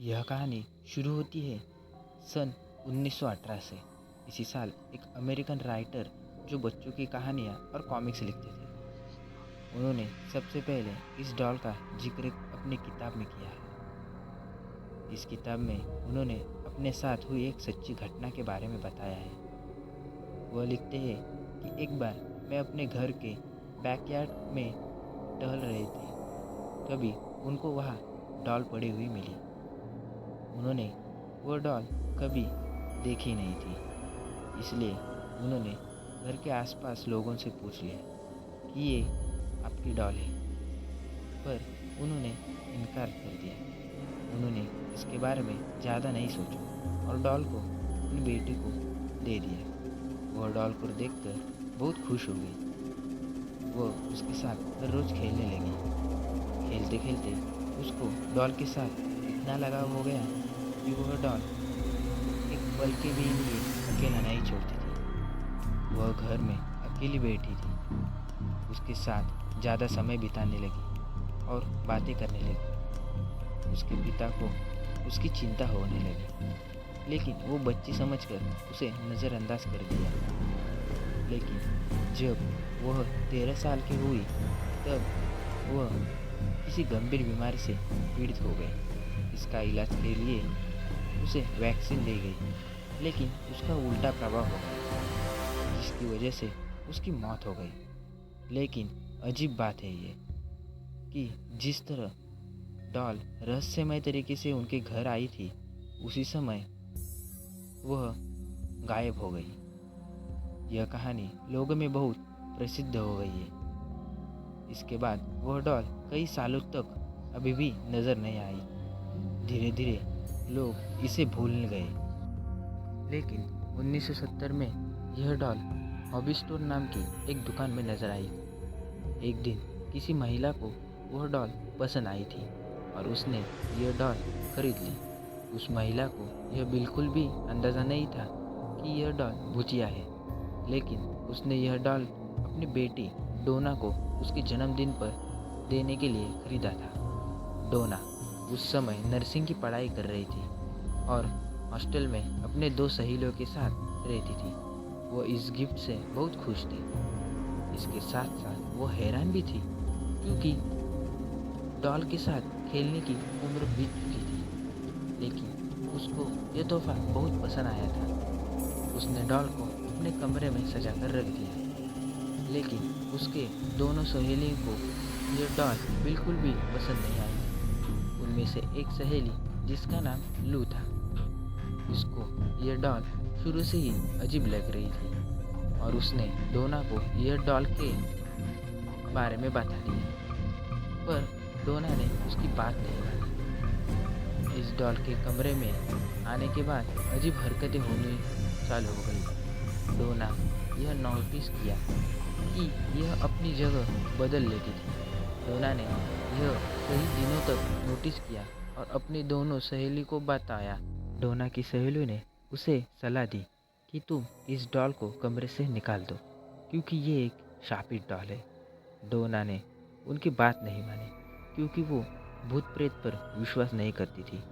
यह कहानी शुरू होती है सन 1918 से। इसी साल एक अमेरिकन राइटर जो बच्चों की कहानियाँ और कॉमिक्स लिखते थे, उन्होंने सबसे पहले इस डॉल का जिक्र अपनी किताब में किया है। इस किताब में उन्होंने अपने साथ हुई एक सच्ची घटना के बारे में बताया है। वह लिखते हैं कि एक बार मैं अपने घर के बैकयार्ड में टहल रहे थे, तभी उनको वहाँ डॉल पड़ी हुई मिली। उन्होंने वह डॉल कभी देखी नहीं थी, इसलिए उन्होंने घर के आसपास लोगों से पूछ लिया कि ये आपकी डॉल है, पर उन्होंने इनकार कर दिया। उन्होंने इसके बारे में ज़्यादा नहीं सोचा और डॉल को अपनी बेटी को दे दिया। वह डॉल को देखकर बहुत खुश हो गई। वह उसके साथ हर रोज़ खेलने लगी। खेलते खेलते उसको डॉल के साथ इतना लगाव हो गया कि वह डॉल एक पल के भी लिए अकेला नहीं छोड़ती थी। वह घर में अकेली बैठी थी, उसके साथ ज़्यादा समय बिताने लगी और बातें करने लगी। उसके पिता को उसकी चिंता होने लगी, लेकिन वो बच्ची समझकर उसे नज़रअंदाज कर दिया। लेकिन जब वह 13 साल की हुई, तब वह किसी गंभीर बीमारी से पीड़ित हो गई। इसका इलाज के लिए उसे वैक्सीन दी गई, लेकिन उसका उल्टा प्रभाव हो गया, जिसकी वजह से उसकी मौत हो गई। लेकिन अजीब बात है ये कि जिस तरह डॉल रहस्यमय तरीके से उनके घर आई थी, उसी समय वह गायब हो गई। यह कहानी लोगों में बहुत प्रसिद्ध हो गई है। इसके बाद वह डॉल कई सालों तक अभी भी नज़र नहीं आई। धीरे धीरे लोग इसे भूल गए, लेकिन 1970 में यह डॉल हॉबी स्टोर नाम की एक दुकान में नजर आई। एक दिन किसी महिला को वह डॉल पसंद आई थी और उसने यह डॉल खरीद ली। उस महिला को यह बिल्कुल भी अंदाज़ा नहीं था कि यह डॉल भुजिया है, लेकिन उसने यह डॉल अपनी बेटी डोना को उसके जन्मदिन पर देने के लिए खरीदा था। डोना उस समय नर्सिंग की पढ़ाई कर रही थी और हॉस्टल में अपने 2 सहेलियों के साथ रहती थी। वो इस गिफ्ट से बहुत खुश थी। इसके साथ साथ वो हैरान भी थी, क्योंकि डॉल के साथ खेलने की उम्र बीत चुकी थी, लेकिन उसको यह तोहफा बहुत पसंद आया था। उसने डॉल को अपने कमरे में सजा कर रख दिया, लेकिन उसके दोनों सहेलियों को यह डॉल बिल्कुल भी पसंद नहीं आई। उनमें से एक सहेली, जिसका नाम लू था, उसको यह डॉल शुरू से ही अजीब लग रही थी और उसने डोना को यह डॉल के बारे में बता दिया, पर डोना ने उसकी बात नहीं मानी। इस डॉल के कमरे में आने के बाद अजीब हरकतें होनी चालू हो गई। डोना यह नोटिस किया कि यह अपनी जगह बदल लेती थी। डोना ने यह कई दिनों तक नोटिस किया और अपनी दोनों सहेली को बताया। डोना की सहेलियों ने उसे सलाह दी कि तुम इस डॉल को कमरे से निकाल दो, क्योंकि ये एक शापित डॉल है। डोना ने उनकी बात नहीं मानी, क्योंकि वो भूत प्रेत पर विश्वास नहीं करती थी।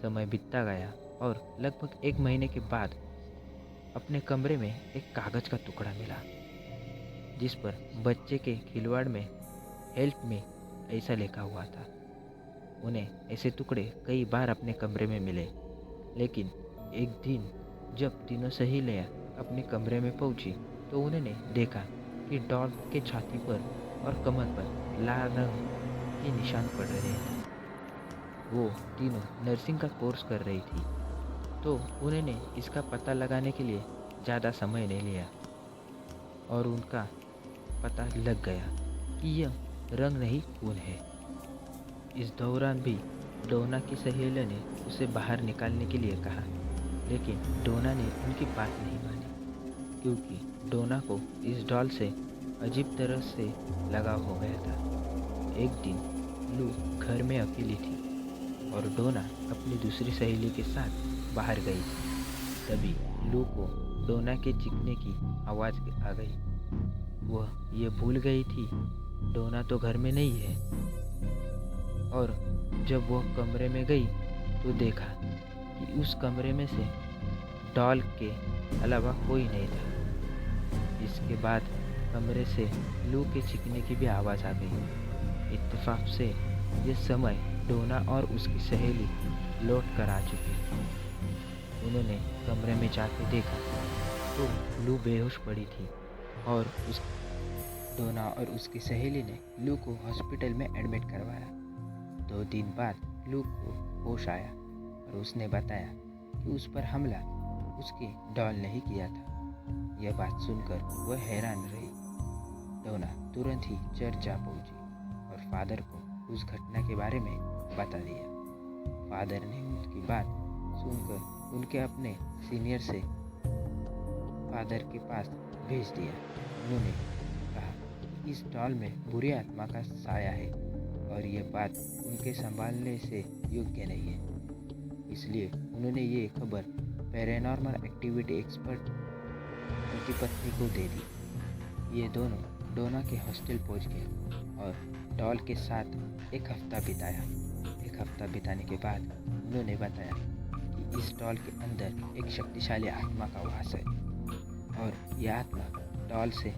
समय बीतता गया और लगभग 1 महीने के बाद अपने कमरे में एक कागज़ का टुकड़ा मिला, जिस पर बच्चे के खिलवाड़ में हेल्प मी ऐसा लिखा हुआ था। उन्हें ऐसे टुकड़े कई बार अपने कमरे में मिले, लेकिन एक दिन जब तीनों सहेलियां अपने कमरे में पहुंची, तो उन्होंने देखा कि डॉल के छाती पर और कमर पर लाल रंग के निशान पड़ रहे थे। वो तीनों नर्सिंग का कोर्स कर रही थी, तो उन्होंने इसका पता लगाने के लिए ज़्यादा समय नहीं लिया और उनका पता लग गया कि यह रंग नहीं, खून है। इस दौरान भी डोना की सहेलियों ने उसे बाहर निकालने के लिए कहा, लेकिन डोना ने उनकी बात नहीं मानी, क्योंकि डोना को इस डॉल से अजीब तरह से लगाव हो गया था। एक दिन लू घर में अकेली थी और डोना अपनी दूसरी सहेली के साथ बाहर गई। तभी लू को डोना के चीखने की आवाज़ आ गई। वह ये भूल गई थी डोना तो घर में नहीं है, और जब वह कमरे में गई तो देखा कि उस कमरे में से डॉल के अलावा कोई नहीं था। इसके बाद कमरे से लू के चीखने की भी आवाज़ आ गई। इत्तेफाक से यह समय डोना और उसकी सहेली लौट कर आ चुकी थी। उन्होंने कमरे में जाके देखा तो लू बेहोश पड़ी थी और उस डोना और उसकी सहेली ने लू को हॉस्पिटल में एडमिट करवाया। 2 दिन बाद लू को होश आया और उसने बताया कि उस पर हमला उसकी डॉल ने ही किया था। यह बात सुनकर वह हैरान रही। डोना तुरंत ही चर्च जा पहुंची और फादर को उस घटना के बारे में बता दिया। फादर ने उनकी बात सुनकर उनके अपने सीनियर से फादर के पास भेज दिया। उन्होंने कहा कि इस डॉल में बुरी आत्मा का साया है और यह बात उनके संभालने से योग्य नहीं है। इसलिए उन्होंने ये खबर पैरानॉर्मल एक्टिविटी एक्सपर्ट पति पत्नी को दे दी। ये दोनों डोना के हॉस्टल पहुंच गए और डॉल के साथ एक हफ्ता बिताया। एक हफ्ता बिताने के बाद उन्होंने बताया कि इस डॉल के अंदर एक शक्तिशाली आत्मा का वास है और यह आत्मा डॉल से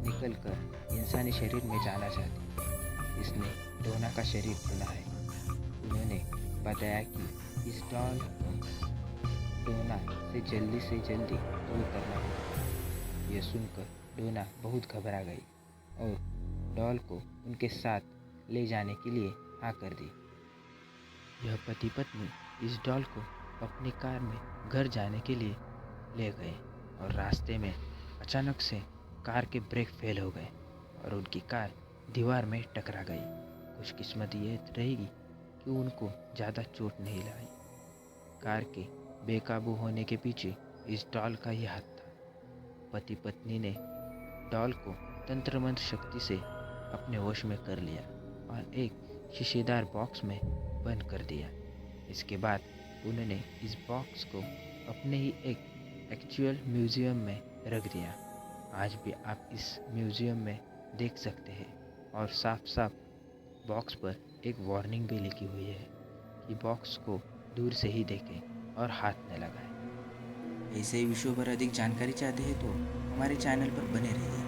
निकलकर इंसानी शरीर में जाना चाहती है। इसने डोना का शरीर चुना है। उन्होंने बताया कि इस डॉल को डोना से जल्दी दूर करना होगा। यह सुनकर डोना बहुत घबरा गई और डॉल को उनके साथ ले जाने के लिए हाँ कर दी। यह पति पत्नी इस डॉल को अपनी कार में घर जाने के लिए ले गए और रास्ते में अचानक से कार के ब्रेक फेल हो गए और उनकी कार दीवार में टकरा गई। खुशकिस्मती ये रहेगी कि उनको ज़्यादा चोट नहीं लाई। कार के बेकाबू होने के पीछे इस डॉल का ही हाथ था। पति पत्नी ने डॉल को तंत्र मंत्र शक्ति से अपने वश में कर लिया और एक शीशेदार बॉक्स में बंद कर दिया। इसके बाद उन्होंने इस बॉक्स को अपने ही एक एक्चुअल म्यूज़ियम में रख दिया। आज भी आप इस म्यूज़ियम में देख सकते हैं और साफ साफ बॉक्स पर एक वार्निंग भी लिखी हुई है कि बॉक्स को दूर से ही देखें और हाथ न लगाएं। ऐसे ही विषयों पर अधिक जानकारी चाहते हैं तो हमारे चैनल पर बने रहिए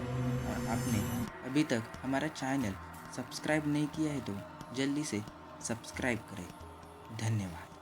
और आपने अभी तक हमारा चैनल सब्सक्राइब नहीं किया है तो जल्दी से सब्सक्राइब करें। धन्यवाद।